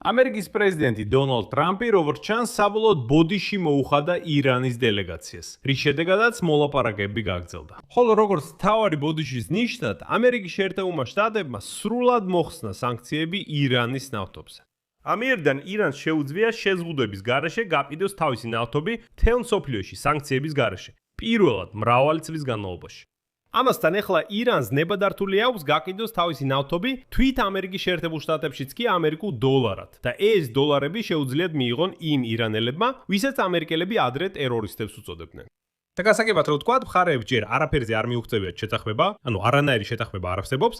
ამერიკის პრეზიდენტი დონალდ ტრამპი, როგორც ჩანს, საბოლოოდ ბოდიში მოუხადა ირანის დელეგაციას, რის შედეგადაც მოლაპარაკებები გაგრძელდა. ხოლო როგორც მთავარი ბოდიშის ნიშნად, ამერიკის შეერთებულმა შტატებმა სრულად მოხსნა სანქციები ირანის ნავთობზე. ამიერიდან ირანს შეუძლია შეზღუდვების გარეშე გაკიდოს თავისი ნავთობი მთელ მსოფლიოში სანქციების გარეშე, პირველად მრავალი წლის განმავლობაში. ამასთან ახლა ირანს ნებადართული აქვს გაკიდოს თავისი ნავთობი თვით ამერიკის შეერთებულ შტატებშიც კი ამერიკულ დოლარად და ეს დოლარები შეუძლიათ მიიღონ იმ ირანელებმა, ვისაც ამერიკელები ადრე ტერორისტებს უწოდებდნენ. და გასაგებად რომ ვთქვათ, მხარეებს ჯერ არაფერზე არ მიუღწევიათ შეთანხმება, ანუ არანაირი შეთანხმება არ არსებობს.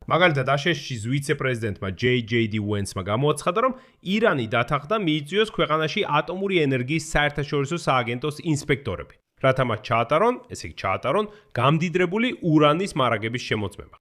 მაგალითად, აშშ-ის ვიცე-პრეზიდენტმა JD Vance-მა გამოაცხადა, რომ ირანი დათანხმდა მიიწვიოს ქვეყანაში ატომური ენერგიის საერთაშორისო სააგენტოს ინსპექტორები. რათა მათ ჩაატარონ გამდიდრებული ურანის მარაგების შემოწმება.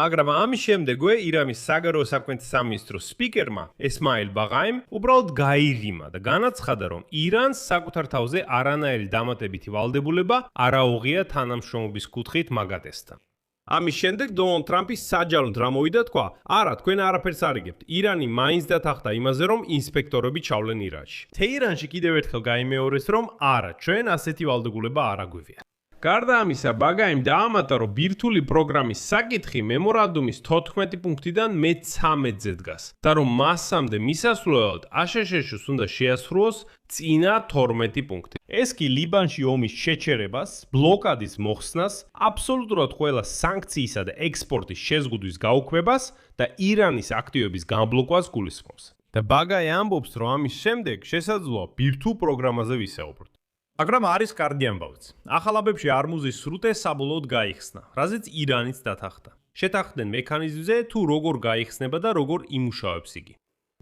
მაგრამ ამის შემდეგვე ირანის საგარეო საქმეთა სამინისტროს სპიკერმა ესმაილ ბაღაიმ უბრალოდ გაირიმა და განაცხადა, რომ ირანს საკუთარ თავზე არანაირი დამატებითი ვალდებულება არ აუღია თანამშრომლობის კუთხით მაგათესთან. ამის შემდეგ დონალდ ტრამპი საჯაროდ რა მოვიდა თქვა, არა, თქვენ არაფერს არ იგებთ. ირანი მაინც დათანხმდა იმაზე, რომ ინსპექტორები ჩავლენ ირანში. თეირანში კიდევ ერთხელ გაიმეორეს, რომ არა, ჩვენ ასეთი ვალდებულება არ აგვივია. გარდა ამისა, ბაგაიმ დაამატა, რომ ბირთვული პროგრამის საკითხი მემორანდუმის 14 პუნქტიდან მეტ 13-ზე დგას და რომ მასამდე მისასვლელად აშშ-ს უნდა შეასრულოს წინა 12 პუნქტი. ეს კი ლიბანში ომის შეჩერებას, ბლოკადის მოხსნას, აბსოლუტურად ყველა სანქციისა და ექსპორტის შეზღუდვის გაუქმებას და ირანის აქტივების განბლოკვას გულისხმობს. და ბაგაი ამბობს, რომ ამის შემდეგ შესაძლოა ბირთვულ პროგრამაზე ვისაუბროთ. მაგრამ არის კარგი ამბავიც. ახალაბებში არმუზის სრუტე საბოლოოდ გაიხსნა, რაზეც ირანიც დათანხმდა. შეთანხმდნენ მექანიზმზე, თუ როგორ გაიხსნება და როგორ იმუშავებს იგი.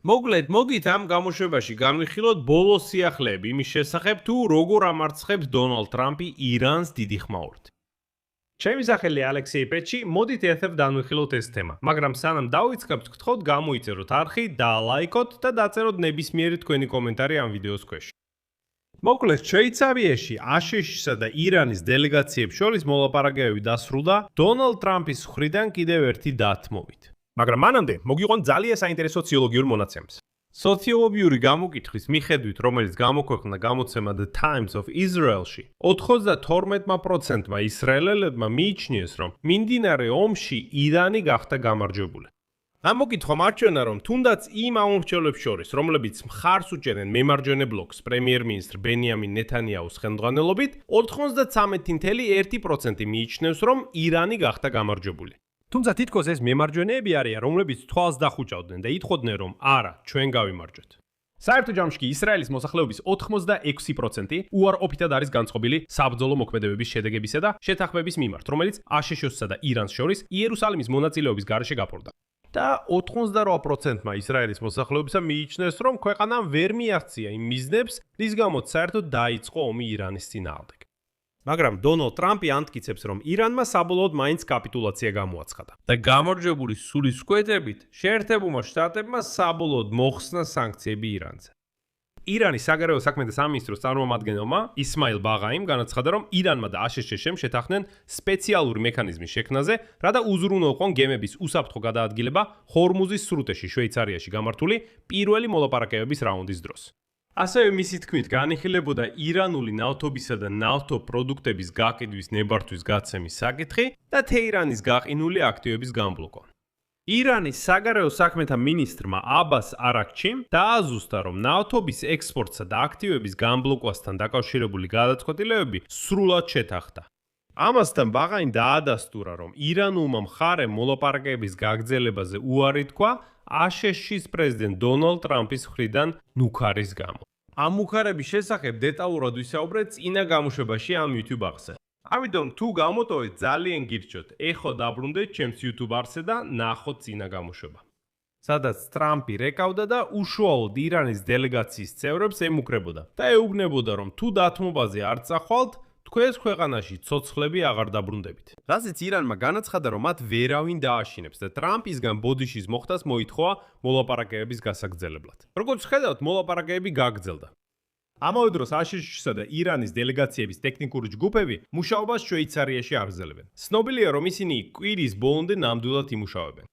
მოკლედ, მოგით ამ გამოშვებაში განვიხილოთ ბოლო სიახლეები იმის შესახებ, თუ როგორ ამარცხებს დონალდ ტრამპი ირანს დიდი ხმაურით. ჩემი სახელი ალექსეი პეჩი, მოდით ერთად განვიხილოთ ეს თემა. მაგრამ სანამ დავიწყებთ, გთხოვთ გამოიწეროთ არხი, დაალაიქოთ და დაწეროთ ნებისმიერი თქვენი კომენტარი ამ ვიდეოს ქვეშ. მოკლედ, შვეიცარიაში აშშ-სა და ირანის დელეგაციებს შორის მოლაპარაკებები დასრულდა დონალდ ტრამპის მხრიდან კიდევ ერთი დათმობით. მაგრამ მანამდე მოგიყვანთ ძალიან საინტერესო სოციოლოგიურ მონაცემს. სოციოლოგიური გამოკითხვის მიხედვით, რომელიც გამოქვეყნდა გამოცემა The Times of Israel-ში, 92%-მა ისრაელელებმა მიიჩნიეს, რომ მიმდინარე ომში ირანი გახდა გამარჯვებული. ამ მოკითხვამ არჩევნა, რომ თუნდაც იმ ამომრჩევლებს შორის, რომლებიც მხარს უჭერენ მემარჯვენე ბლოკს პრემიერ-მინისტრ ბენიამინ ნეთანიაუს ხელმძღვანელობით, 93.1% მიიჩნევს, რომ ირანი გახდა გამარჯვებული. თუმცა თითქოს ეს მემარჯვენეები არიან, რომლებიც თვალს დახუჭავდნენ და იტყოდნენ, რომ არა, ჩვენ გავიმარჯვეთ. საერთო ჯამში კი ისრაელის მოსახლეობის 86% უარყოფითად არის განწყობილი საბრძოლო მოქმედებების შედეგებისა და შეთანხმების მიმართ, რომელიც აშშ-სა და ირანს შორის იერუსალიმის მონაწილეობის გარეშე გაფორდა. და 88%-მა ისრაელის მოსახლეობისა მიიჩნევს, რომ ქვეყანამ ვერ მიაღწია იმ მიზნებს, რის გამოც საერთოდ დაიწყო ომი ირანის წინააღმდეგ. მაგრამ დონალდ ტრამპი ამტკიცებს, რომ ირანმა საბოლოოდ მაინც კაპიტულაცია გამოაცხადა. და გამარჯვებული სულისკვეთებით, შეერთებულმა შტატებმა საბოლოოდ მოხსნა სანქციები ირანზე. ირანის საგარეო საქმეთა სამინისტროს წარმომადგენელმა ისმაილ ბაღაიმ განაცხადა, რომ ირანმა და აშშ-მ შეთანხმდნენ სპეციალური მექანიზმის შექმნაზე, რათა უზრუნველყონ გემების უსაფრთხო გადაადგილება ჰორმუზის სრუტეში შვეიცარიაში გამართული პირველი მოლაპარაკებების რაუნდის დროს. ასევე მისი თქმით განიხილებოდა ირანული ნავთობისა და ნავთობპროდუქტების გაკიდვის ნებართვის გაცემის საკითხი და თეირანის გაყინული აქტივების განბლოკვა. ირანის საგარეო საქმეთა მინისტრმა აბას არაქჩიმ დააზუსტა, რომ ნავთობის ექსპორტსა და აქტივების განბლოკვასთან დაკავშირებული გადაწყვეტილებები სრულად შეთანხმდა. ამასთან ბაღაიმ დაადასტურა, რომ ირანულმა მხარემ მოლაპარაკებების გაგრძელებაზე უარი თქვა აშშ-ის პრეზიდენტ დონალდ ტრამპის მხრიდან ნუქარის გამო. ამ უქარების შესახებ დეტალურად ვისაუბრეთ წინა გამოშვებაში ამ YouTube არხზე. ამიტომ თუ გამოტოვეთ, ძალიან გირჩევთ, ეხო დაბრუნდეთ ჩემს YouTube არხზე და ნახოთ წინა გამოშვება. სადაც ტრამპი რეკავდა და უშუალოდ ირანის დელეგაციის წევრებს ემუქრებოდა და ეუბნებოდა, რომ თუ დათმობაზე არ წახვალთ, თქვენს ქვეყანაში ცოცხლები აღარ დაბრუნდებით. რაზეც ირანმა განაცხადა, რომ მათ ვერავინ დააშინებს და ტრამპისგან ბოდიშის მოხდას მოითხოვა მოლაპარაკებების გასაგრძელებლად. როგორც ხედავთ, მოლაპარაკებები გაგრძელდა. ამავე დროს აშშ-სა და ირანის დელეგაციების ტექნიკური ჯგუფები მუშაობას შვეიცარიაში აგრძელებენ. ცნობილია, რომ ისინი კვირის ბოლომდე ნამდვილად იმუშავებენ.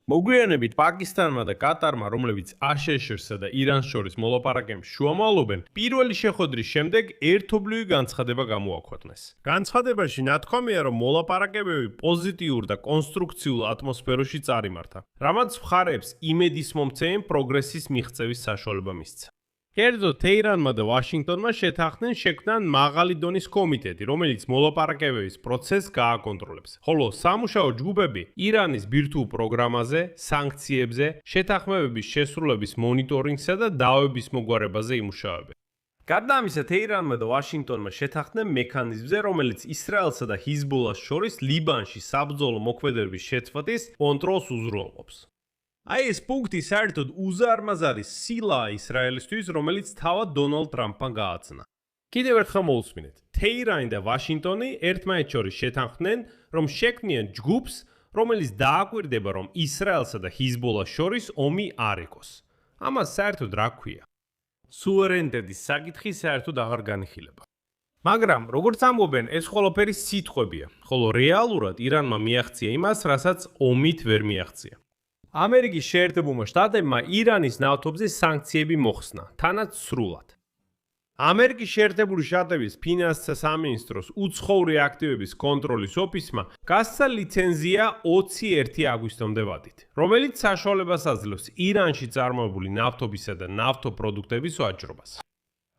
მოგვიანებით პაკისტანმა და კატარმა, რომლებიც აშშ-სა და ირანს შორის მოლაპარაკებებს შუამავლობენ, პირველი შეხვედრის შემდეგ ერთობლივი განცხადება გამოაქვეყნეს. განცხადებაში ნათქვამია, რომ მოლაპარაკებები პოზიტიურ და კონსტრუქციულ ატმოსფეროში წარიმართა, რამაც მხარეებს იმედის მომცემი პროგრესის მიღწევის საშუალება მისცა. კერძოდ თეირანმა და ვაშინგტონმა შეთანხმდნენ შექმნან მაღალი დონის კომიტეტი, რომელიც მოლაპარაკებების პროცესს გააკონტროლებს, ხოლო სამუშაო ჯგუფები ირანის ბირთვულ პროგრამაზე, სანქციებზე, შეთანხმებების შესრულების მონიტორინგსა და დავების მოგვარებაზე იმუშავებენ. გარდა ამისა, თეირანმა და ვაშინგტონმა შეთანხმდნენ მექანიზმზე, რომელიც ისრაელსა და ჰიზბულას შორის ლიბანში საბრძოლო მოქმედებების შეწყვეტის კონტროლს უზრუნველყოფს. აი ეს პუნქტი საერთოდ უზარმაზარი სილაა ისრაელისთვის, რომელიც თავად დონალდ ტრამპმა გააცნა. კიდევ ერთხელ მოვუსმინეთ, თეირანი და ვაშინგტონი ერთმანეთს შორის შეთანხმდნენ, რომ შექმნიან ჯგუფს, რომელიც დააკვირდება, რომ ისრაელსა და ჰიზბულას შორის ომი არ იყოს. ამას საერთოდ რა ქვია? სუვერენიტეტის საკითხი საერთოდ აღარ განიხილება. მაგრამ, როგორც ამბობენ, ეს ყველაფერი სიტყვებია, ხოლო რეალურად ირანმა მიაღწია იმას, რასაც ომით ვერ მიაღწია. ამერიკის შეერთებულმა შტატებმა ირანის ნავთობზე სანქციები მოხსნა, თანაც სრულად. ამერიკის შეერთებული შტატების ფინანსთა სამინისტროს უცხოური აქტივების კონტროლის ოფისმა გასცა ლიცენზია 21 აგვისტომდე ვადით, რომელიც საშუალებას აძლევს ირანში წარმოებული ნავთობისა და ნავთობპროდუქტების ვაჭრობას.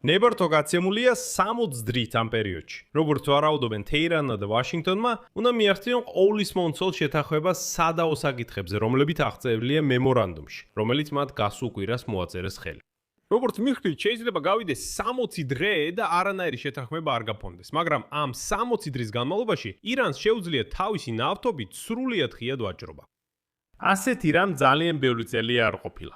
ნებართვა გაცემულია 60 დღით ამ პერიოდში. როგორც ვარაუდობენ თეირანმა და ვაშინგტონმა, უნდა მიაღწიონ ყოვლის მომცველ შეთანხმებას სადაო საკითხებზე, რომლებიც აღწერილია მემორანდუმში, რომელიც მათ გასულ კვირას მოაწერეს ხელი. როგორც მიხვდით, შეიძლება გავიდეს 60 დღე და არანაირი შეთანხმება არ გაფონდეს, მაგრამ ამ 60 დღის განმავლობაში ირანს შეუძლია თავისი ნავთობით სრულიად ღიად ვაჭრობა. ასეთი რამ ძალიან ბევრი წელია არ ყოფილა.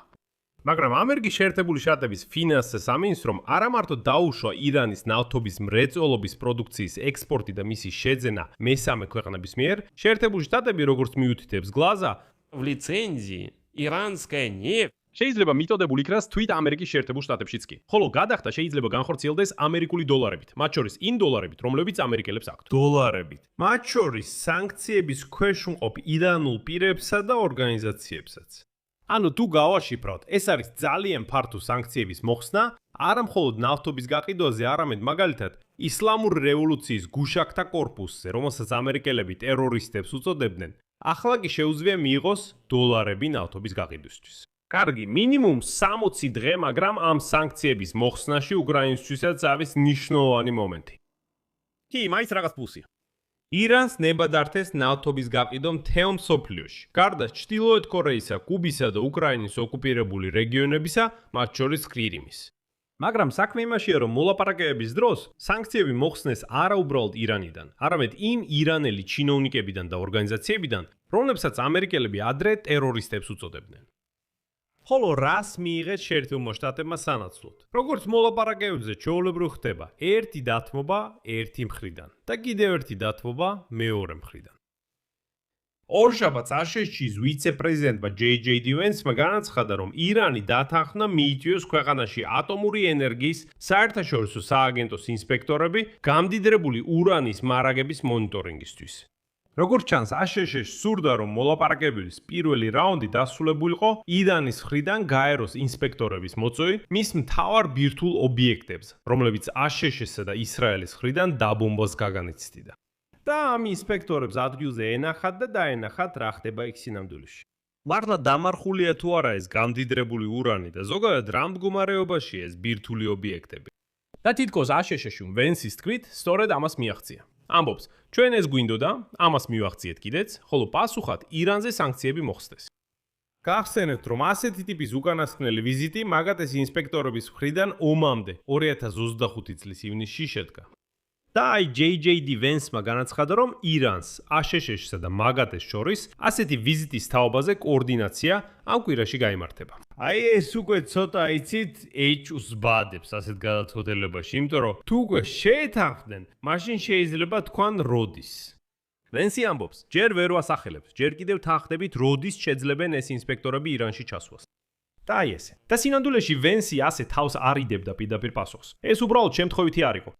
მაგრამ ამერიკის შეერთებული შტატების ფინანსთა სამინისტრომ არა მარტო დაუშვა ირანის ნავთობის მრეწველობის პროდუქციის ექსპორტი და მისი შეძენა მესამე ქვეყნების მიერ, შეერთებული შტატები, როგორც მიუთითებს გლაზა, в лицензии иранская нефть შეიძლება მიტოდებული იქნას თვით ამერიკის შეერთებულ შტატებშიც კი. ხოლო გადახდა შეიძლება განხორციელდეს ამერიკული დოლარებით, მათ შორის იმ დოლარებით, რომლებიც ამერიკელებს აქვთ. დოლარებით. მათ შორის სანქციების ქვეშ მყოფ ირანულ პირებსა და ორგანიზაციებსაც. ანუ თუ გავაშიფრავთ, ეს არის ძალიან ფართო სანქციების მოხსნა, არა მხოლოდ ნავთობის გაყიდვაზე, არამედ მაგალითად ისლამური რევოლუციის გუშაკთა კორპუსზე, რომელსაც ამერიკელები ტერორისტებს უწოდებდნენ, ახლა კი შეუძლია მიიღოს დოლარები ნავთობის გაყიდვისთვის. კარგი, მინიმუმ 60 დღე, მაგრამ ამ სანქციების მოხსნაში უკრაინისთვისაც არის მნიშვნელოვანი მომენტი. კი, მაინც რაღაც პლუსია. ირანს ნებადართეს ნავთობის გაყიდვა მთელ მსოფლიოში. გარდა ჩრდილოეთ კორეისა, კუბისა და უკრაინის ოკუპირებული რეგიონებისა, მათ შორის კრიმის. მაგრამ საქმე იმაშია, რომ მოლაპარაკებების დროს სანქციები მოხსნეს არა უბრალოდ ირანიდან, არამედ იმ ირანელი ჩინოვნიკებიდან და ორგანიზაციებიდან, რომლებსაც ამერიკელები ადრე ტერორისტებს უწოდებდნენ. ხოლო რას მიიღეს შეერთებულმა შტატებმა სანაცვლოდ? როგორც მოლაპარაკებებზე ჩვეულებრივ ხდება, ერთი დათმობა ერთი მხრიდან და კიდევ ერთი დათმობა მეორე მხრიდან. ორშაბათს აშშ-ის ვიცე-პრეზიდენტმა JJD Vance-მა განაცხადა, რომ ირანი დათანხმდა მიიწვიოს ქვეყანაში ატომური ენერგიის საერთაშორისო სააგენტოს ინსპექტორები გამდიდრებული ურანის მარაგების მონიტორინგისთვის. როგორც ჩანს, აშშ-ს სურდა, რომ მოლაპარაკებების პირველი რაუნდი დასრულებულიყო ირანის მხრიდან გაეროს ინსპექტორების მოწვევი მის მთავარ ბირთვულ ობიექტებზე, რომლებიც აშშ-სა და ისრაელის მხრიდან დაბომბვას გაგანიცდიდა. და ამ ინსპექტორებს ადგილზე ენახათ და დაენახათ, რა ხდება იქ სინამდვილეში. მართლა დამარხულია თუ არა ეს გამდიდრებული ურანი და ზოგადად რა მდგომარეობაშია ეს ბირთვული ობიექტები. და თითქოს აშშ-ში ვენსის თქმით, სწორედ ამას მიაღწია. ამბობს, ჩვენ ეს გვინდოდა, ამას მივახციეთ კიდეც, ხოლო პასუხად ირანზე სანქციები მოხსნეს. გახსენებთ, რომ ასეთი ტიპის უკანასკნელი ვიზიტი მაგათეს ინსპექტორების მხრიდან ომამდე 2025 წლის ივნისში შედგა. და აი JJD Vance-მა განაცხადა, რომ ირანს, აშშ-სა და მაგათეს შორის ასეთი ვიზიტის თაობაზე კოორდინაცია ამ კვირაში გაიმართება. აი ეს უკვე ცოტა იცით ეჭვს ბადებს ასეთ გადაწყვეტილებაში, იმიტომ რომ თუ უკვე შეეთანხმდნენ, მაშინ შეიძლება თქვან როდის. Vance ამბობს, ჯერ ვერ ვასახელებს, ჯერ კიდევ თანხდებით როდის შეძლებენ ეს ინსპექტორები ირანში ჩასვლას. და აი ესე. და სინამდვილეში Vance ასე თავს არ იდებდა პირდაპირ პასუხს. ეს უბრალოდ შემთხვევითი არ იყო.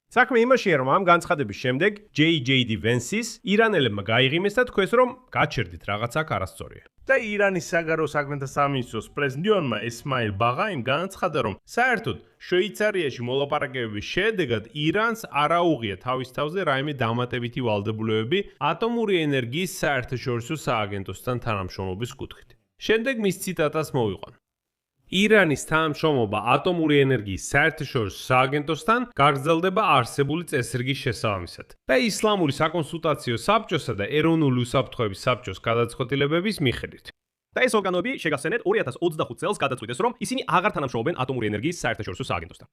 საქმე იმაშია, რომ ამ განცხადების შემდეგ JJD Vance-ის ირანელებმა გაიღიმეს და თქვეს, რომ გაჩერდით რაღაც აქ არასწორია. და ირანის საგარეო საქმეთა სამინისტროს პრეზიდენტმა ესმაილ ბაღაიმ განაცხადა, რომ საერთოდ შვეიცარიაში მოლაპარაკებების შედეგად ირანს არ აუღია თავის თავზე რაიმე დამატებითი ვალდებულებები ატომური ენერგიის საერთაშორისო სააგენტოსთან თანამშრომლობის კუთხით. შემდეგ მის ციტატას მოვიყვან. ირანის თანამშრომლობა ატომური ენერგიის საერთაშორისო სააგენტოსთან გაგრძელდება არსებული წესრიგის შესაბამისად და ისლამური საკონსულტაციო საბჭოსა და ეროვნული უსაფრთხოების საბჭოს გადაწყვეტილებების მიხედვით. და ეს ორგანოები შეგახსენეთ 2025 წელს გადაწყვიტეს, რომ ისინი აღარ თანამშრომლობენ ატომური ენერგიის საერთაშორისო სააგენტოსთან.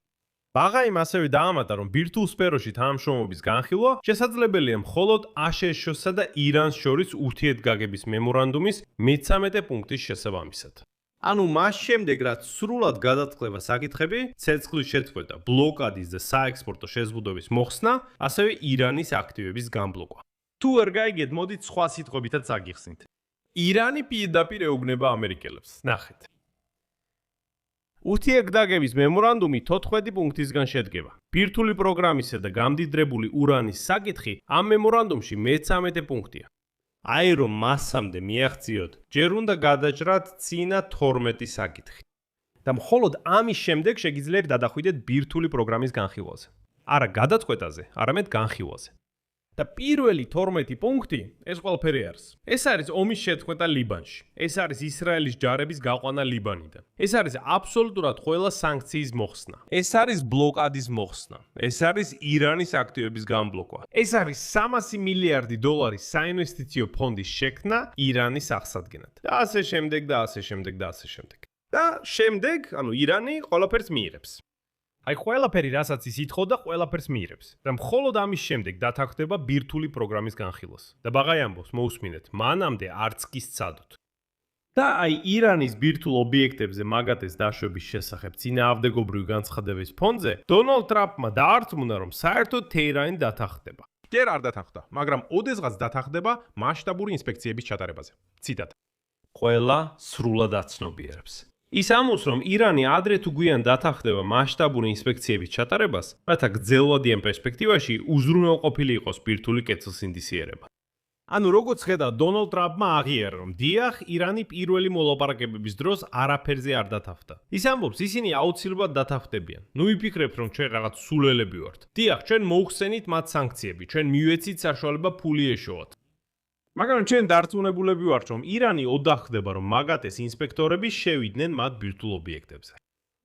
ბაღაიმ ასევე დაამატა, რომ ბირთვულ სფეროში თანამშრომლობის განხილვა შესაძლებელია მხოლოდ აშშ-სა და ირანს შორის ურთიერთგაგების მემორანდუმის მე-13 პუნქტის შესაბამისად. ანუ მას შემდეგ, რაც სრულად გადაწყდება საკითხები, ცეცხლის შეწყვეტა, ბლოკადის და საექსპორტო შეზღუდვების მოხსნა, ასევე ირანის აქტივების განბლოკვა. თუ არ გაიგეთ, მოდით სხვა სიტყვებითაც აგიხსნით. ირანი პირდაპირ ეუბნება ამერიკელებს. ნახეთ. ურთიერთგაგების მემორანდუმი 14 პუნქტისგან შედგება. ბირთვული პროგრამისა და გამდიდრებული ურანის საკითხი ამ მემორანდუმში მე-13 პუნქტია. აი რომ მასამდე მიაღწიოთ, ჯერ უნდა გადაჭრათ წინა 12 საკითხი. და მხოლოდ ამის შემდეგ შეგიძლიათ გადახვიდეთ ბირთვული პროგრამის განხილვაზე. არა გადაწყვეტაზე, არამედ განხილვაზე. და პირველი 12 პუნქტი ეს ყველაფერი არის. ეს არის ომის შეწყვეტა ლიბანში. ეს არის ისრაელის ჯარების გაყვანა ლიბანიდან. ეს არის აბსოლუტურად ყველა სანქციის მოხსნა. ეს არის ბლოკადის მოხსნა. ეს არის ირანის აქტივების განბლოკვა. ეს არის 300 მილიარდი დოლარის საინვესტიციო ფონდის შექმნა ირანის აღსადგენად. და ასე შემდეგ და ასე შემდეგ და ასე შემდეგ. და შემდეგ, ანუ ირანი ყველაფერს მიიღებს. აი ყველაფერი, რასაც ის ითხოვდა, ყველაფერს მიიღებს. და მხოლოდ ამის შემდეგ დათანხმდება ბირთვული პროგრამის განხილვას. და ბაღაი ამბობს, მოусმინეთ, მანამდე არც კი სცადოთ. და აი ირანის ბირთვულ ობიექტებზე მაგათეს დაშვების შესახებ წინააღმდეგობრივი განცხადების ფონზე დონალდ ტრამპმა დაარწმუნა, რომ საერთოდ თეირანი დათანხმდება. ჯერ არ დათანხმდა, მაგრამ ოდესღაც დათანხმდება მასშტაბური ინსპექციების ჩატარებაზე. ციტატა. ყველა სრულად აცნობიერებს. ის ამბობს, რომ ირანი ადრე თუ გვიან დათანხმდება მასშტაბური ინსპექციების ჩატარებას, რათა გრძელვადიან პერსპექტივაში უზრუნველყოფილი იყოს ბირთვული კეთილსინდისიერება. ანუ როგორც ხედავ, დონალდ ტრამპმა აღიარა, რომ დიახ, ირანი პირველი მოლაპარაკებების დროს არაფერზე არ დათანხმდა. ის ამბობს, ისინი აუცილებლად დათანხმდებიან. ნუ იფიქრებთ, რომ ჩვენ რაღაც სულელები ვართ. დიახ, ჩვენ მოუხსენით მათ სანქციები, ჩვენ მივეცით საშუალება ფული ეშოვათ. მაგრამ ჩვენ დარწმუნებულები ვართ, რომ ირანი ოდახ ხდება, რომ მაგათეს ინსპექტორები შევიდნენ მათ ბირთვულ ობიექტებზე.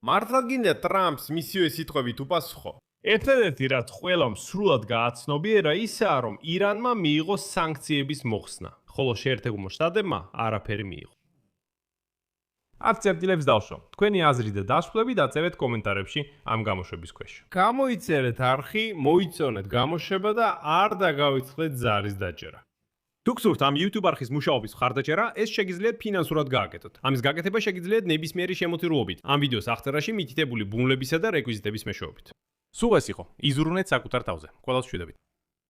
მართლა გინდა ტრამპს მისივე სიტყვებით უპასუხო? ერთადერთი რაც ყველამ სრულად გააცნობიერა ისაა, რომ ირანმა მიიღო სანქციების მოხსნა, ხოლო შეერთებულმა შტატებმა არაფერი მიიღო. აქ წერტილებს დავშო. თქვენი აზრი და დასკვნები დაწევეთ კომენტარებში ამ გამოშვების ქვეშ. გამოიწერეთ არხი, მოიწონეთ გამოშვება და არ დაგავიწყდეთ ზარის დაჭერა. თუ გსურთ ამ YouTube არხის მუშაობის მხარდაჭერა, ეს შეგიძლიათ ფინანსურად გააკეთოთ. ამის გაკეთება შეგიძლიათ ნებისმიერი შემოწირულობით, ამ ვიდეოს აღწერაში მითითებული ბმულებისა და რეკვიზიტების მეშვეობით. სულ ეს იყო. იზრუნეთ საკუთარ თავზე. ყველას მშვიდობით.